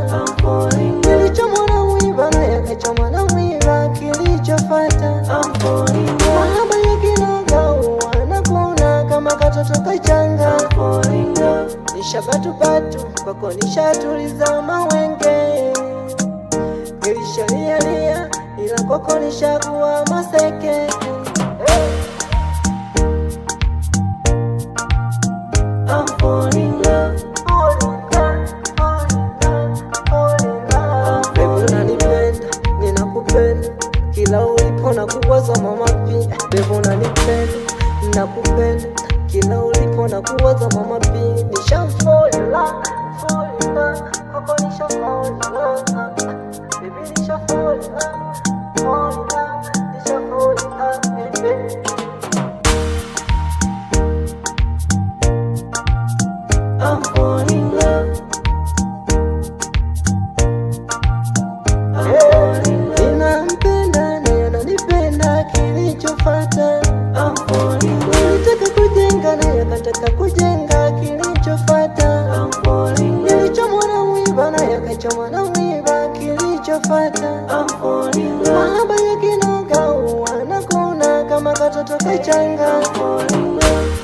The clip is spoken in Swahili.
I'm falling love. Nilichomona mwiba na yakachomona mwiba, kilichofuata I'm falling love. Mahaba yakinoga wanakuna kama katoto kachanga. I'm falling love. Nishabatu-batu kwako nishatuliza mawenge, nilishalia ila kwako nishakuwa maseke. I'm falling love. Baby unanipenda, ninakupenda, kila ulipo nakuwaza mama pia. Baby unanipenda, ninakupenda, kila ulipo nakuwaza mama pia. Nisha fall in love, kwako nisha fall in love. Baby nisha fall in love, nisha fall in love, baby. I'm falling love. I'm falling love. Ninampenda na ananipenda, kilichofuata I'm falling love. Nilitaka kujenga na yakataka kujenga, kilichofuata I'm falling love. Nilichomona mwiba na yakachomona mwiba, kilichofuata I'm falling love. Mahaba yakinoga wanakuna kama katoto kachanga. I'm falling love.